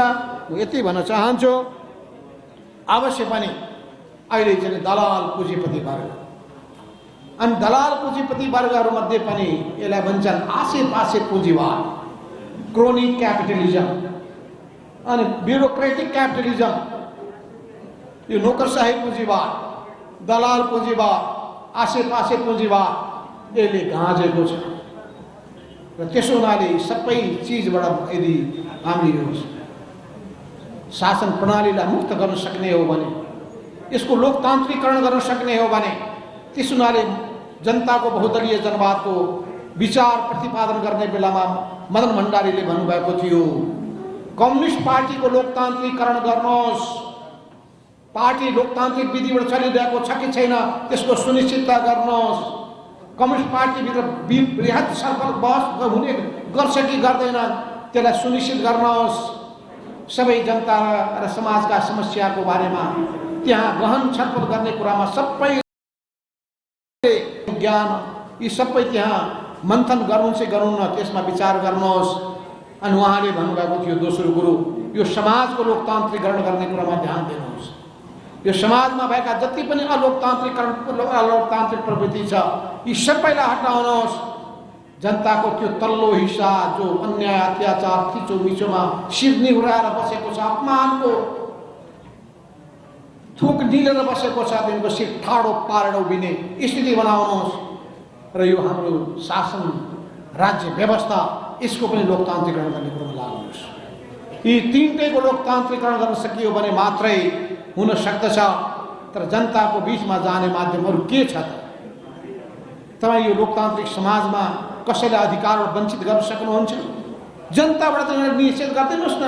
म यति भन्न चाहन्छु, अवश्य पनि अहिले चाहिँ दलाल पुँजीपति वर्ग अनि दलाल पुँजीपति वर्गहरूमध्ये पनि यसलाई भन्छन् आसेपासे पुँजीवाद, क्रोनिक क्यापिटलिजम अनि ब्युरोक्रेटिक क्यापिटलिजम, यो नोकरशाही पुँजीवाद, दलाल पुँजीवाद, आसेपासे पुँजीवाद यसले गाँजेको छ। र त्यसो हुनाले सबै चिजबाट यदि हामीले यो शासन प्रणालीलाई मुक्त गर्न सक्ने हो भने, यसको लोकतान्त्रिकरण गर्न सक्ने हो भने, त्यस हुनाले जनताको बहुदलीय जनवादको विचार प्रतिपादन गर्ने बेलामा मदन भण्डारीले भन्नुभएको थियो, कम्युनिस्ट पार्टीको लोकतान्त्रिकरण गर्नुहोस्, पार्टी लोकतान्त्रिक विधिबाट चलिरहेको छ कि छैन त्यसको सुनिश्चितता गर्नुहोस्, कम्युनिस्ट पार्टीभित्र बृहत छलफल बहस हुने गर्छ कि गर्दैन त्यसलाई सुनिश्चित गर्नुहोस्, सबै जनता र समाजका समस्याको बारेमा त्यहाँ गहन छलफल गर्ने कुरामा सबै ज्ञान यी सबै त्यहाँ मन्थन गर्नुहुन्छ गरौँ न, त्यसमा विचार गर्नुहोस्। अनि उहाँले भन्नुभएको थियो दोस्रो कुरो, यो समाजको लोकतान्त्रिकरण गर्ने कुरामा ध्यान दिनुहोस्। यो समाजमा भएका जति पनि अलोकतान्त्रिक प्रवृत्ति छ यी सबैलाई हटाउनुहोस्। जनताको त्यो तल्लो हिस्सा जो अन्याय अत्याचार थिचोमिचोमा शिर निहुराएर बसेको छ, अपमानको थुक निलेर बसेको छ, तिनको शिर ठाडो पारेर उभिने स्थिति बनाउनुहोस्। र यो हाम्रो शासन राज्य व्यवस्था यसको पनि लोकतान्त्रिकरण गर्ने कुरोमा लाग्नुहोस्। यी तीनटैको लोकतान्त्रिकरण गर्न सकियो भने मात्रै हुन सक्दछ। तर जनताको बीचमा जाने माध्यमहरू के छ त? तपाईँ यो लोकतान्त्रिक समाजमा कसैलाई अधिकारबाट वञ्चित गर्न सक्नुहुन्छ? जनताबाट त निषेध गरिदिनुहोस् न,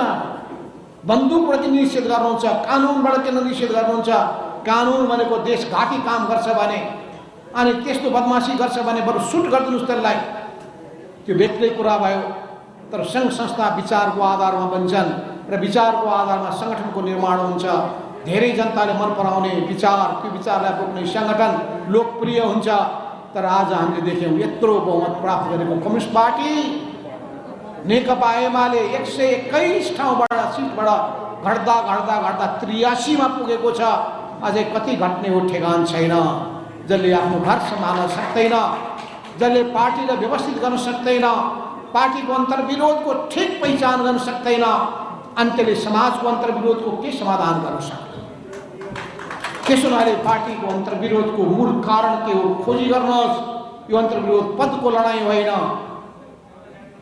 बन्दुकबाट किन निषेध गर्नुहुन्छ, कानुनबाट किन निषेध गर्नुहुन्छ? कानुन भनेको देशघाती काम गर्छ भने अनि त्यस्तो बदमासी गर्छ भने बरु सुट गरिदिनुहोस् त्यसलाई, त्यो बेग्लै कुरा भयो। तर सङ्घ संस्था विचारको आधारमा बन्छन् र विचारको आधारमा सङ्गठनको निर्माण हुन्छ। धेरै जनताले मन पराउने विचार, त्यो विचारलाई बोक्ने सङ्गठन लोकप्रिय हुन्छ। तर आज हामीले देख्यौँ यत्रो बहुमत प्राप्त गरेको कम्युनिस्ट पार्टी नेकपा एमाले 121 ठाउँबाट सिटबाट घट्दा 83 मा पुगेको छ। अझै कति घट्ने हो ठेगान छैन। जसले आफ्नो घर सम्हाल्न सक्दैन, जसले पार्टीलाई व्यवस्थित गर्न सक्दैन, पार्टीको अन्तर्विरोधको ठिक पहिचान गर्न सक्दैन, अनि त्यसले समाजको अन्तर्विरोधको के समाधान गर्न सक्छ? त्यसो हुनाले पार्टीको अन्तर्विरोधको मूल कारण के हो खोजी गर्नुहोस्। यो अन्तर्विरोध पदको लडाईँ होइन,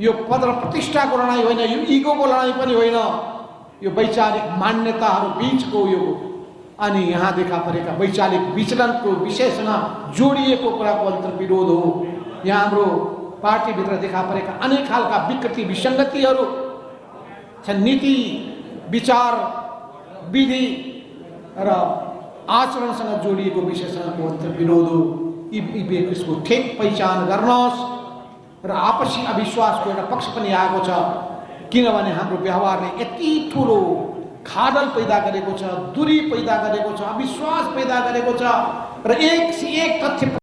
यो पद र प्रतिष्ठाको लडाईँ होइन, यो इगोको लडाईँ पनि होइन, यो वैचारिक मान्यताहरू बीचको यो अनि यहाँ देखा परेका वैचारिक विचलनको विशेषमा जोडिएको कुराको अन्तर्विरोध हो। यहाँ हाम्रो पार्टीभित्र देखा परेका अनेक खालका विकृति विसङ्गतिहरू छन्, नीति विचार विधि र आचरणसँग जोडिएको विशेषणको अन्तर्विरोध हो। यसको ठिक पहिचान गर्नुहोस्। र आपसी अविश्वासको एउटा पक्ष पनि आएको छ, किनभने हाम्रो व्यवहारले यति ठुलो खाडल पैदा गरेको छ, दूरी पैदा गरेको छ, अविश्वास पैदा गरेको छ। र एक से एक तथ्य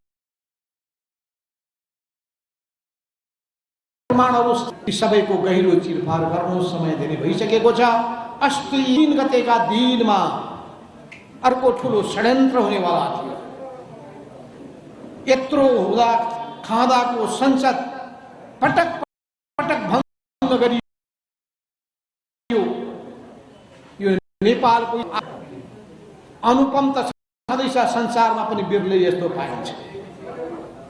प्रमाणहरू सबैको गहिरो चिरफार गर्नु समय धेरै भइसकेको छ। अस्ति 3 गतेका दिनमा अर्को ठुलो षड्यन्त्र हुनेवाला थियो। यत्रो हुँदा खाँदाको संसद पटक पटक भङ्ग गरियो। यो नेपालको अनुपम त छँदैछ, संसारमा पनि बिरलै यस्तो पाइन्छ।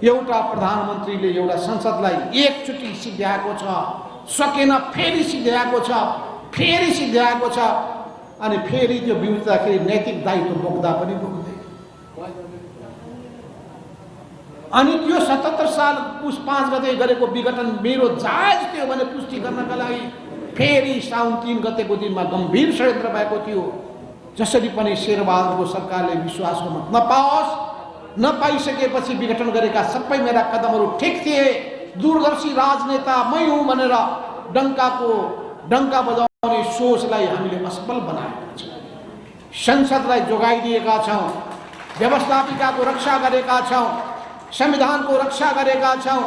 एउटा प्रधानमन्त्रीले एउटा संसदलाई एकचोटि सिद्ध्याएको छ, सकेन फेरि सिद्ध्याएको छ, फेरि सिद्ध्याएको छ, अनि फेरि त्यो बिउज्दाखेरि नैतिक दायित्व बोक्दा पनि बोक्दै। अनि त्यो 77 साल पुस 5 गते गरेको विघटन मेरो जायज थियो भने पुष्टि गर्नका लागि फेरि साउन 3 गतेको दिनमा गम्भीर षड्यन्त्र भएको थियो। जसरी पनि शेरबहादुरको सरकारले विश्वासको मत नपाओस्, नपाइसकेपछि विघटन गरेका सबै मेरा कदमहरू ठिक थिए, दूरदर्शी राजनेता मै हुँ भनेर डङ्का बजाउने सोचलाई हामीले असफल बनाएका छौँ। संसदलाई जोगाइदिएका छौँ, व्यवस्थापिकाको रक्षा गरेका छौँ, संविधानको रक्षा गरेका छौँ,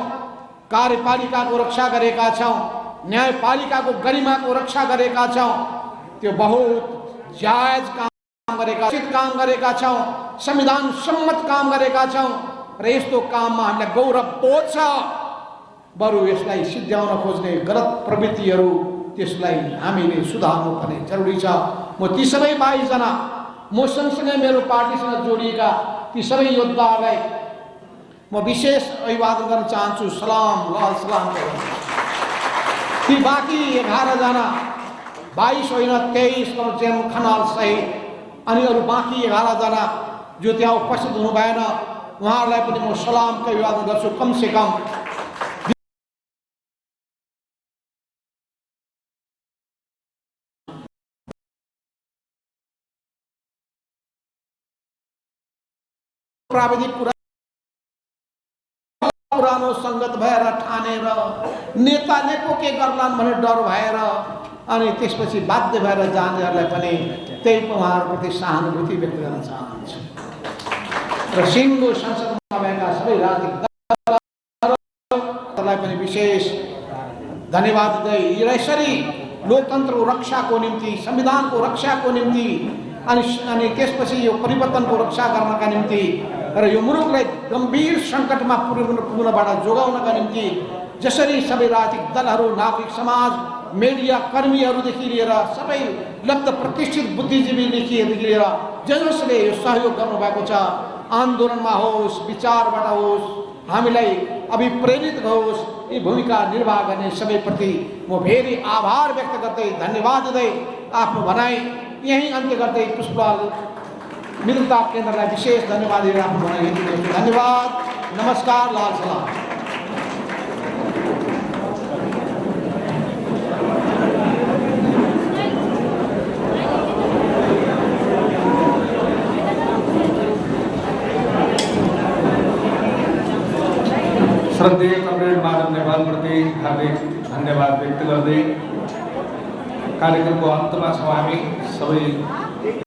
कार्यपालिकाको रक्षा गरेका छौँ, न्यायपालिकाको गरिमाको रक्षा गरेका छौँ। त्यो बहुत जायज काम गरेका छौँ, संविधान सम्मत काम गरेका छौँ र यस्तो काममा हामीलाई गौरव बोध छ। बरु यसलाई सिद्ध्याउन खोज्ने गलत प्रवृत्तिहरू त्यसलाई हामीले सुधार्नु पर्ने जरुरी छ। म ती सबै 22 जना म सँगसँगै मेरो पार्टीसँग जोडिएका ती सबै योद्धाहरूलाई म विशेष अभिवादन गर्न चाहन्छु। सलाम लाल सलाम। ती बाँकी 11 जना 22 होइन 23 जेम खनाल सहित अनि अरू बाँकी 11 जना जो त्यहाँ उपस्थित हुनु भएन उहाँहरूलाई पनि म सलामको अभिवादन गर्छु। कम से कम प्राविधिक पुरानो संगत भएर ठानेर नेताले पो के गर्लान् भनेर डर भएर अनि त्यसपछि बाध्य भएर जानेहरूलाई पनि त्यही उहाँहरूप्रति सहानुभूति व्यक्त गर्न चाहन्छु। र सिङ्गो संसदमा भएका सबै राजनीतिक दललाई पनि विशेष धन्यवाद दिँदै यसरी लोकतन्त्रको रक्षाको निम्ति, संविधानको रक्षाको निम्ति अनि त्यसपछि यो परिवर्तनको रक्षा गर्नका निम्ति र यो मुलुकलाई गम्भीर सङ्कटमा पुग्नबाट जोगाउनका निम्ति जसरी सबै राजनीतिक दलहरू, नागरिक समाज, मिडिया कर्मीहरूदेखि लिएर सबै लब्ध प्रतिष्ठित बुद्धिजीवीदेखि लिएर जसले यो सहयोग गर्नुभएको छ, आन्दोलनमा होस्, विचारबाट होस्, हामीलाई अभिप्रेरित होस्, यी भूमिका निर्वाह गर्ने सबैप्रति म फेरि आभार व्यक्त गर्दै धन्यवाद दिँदै आफ्नो भनाइ यही अन्त्य गर्दै पुष्पलाल मित्रता केन्द्रलाई विशेष धन्यवाद दिएर आफ्नो भनाइ दिन्छु। धन्यवाद। नमस्कार। लाल सलाम। श्रद्धेय कमरेड माधव नेपालप्रति हार्दिक धन्यवाद व्यक्त गर्दै कार्यक्रमको अन्तमा छौँ हामी सबै।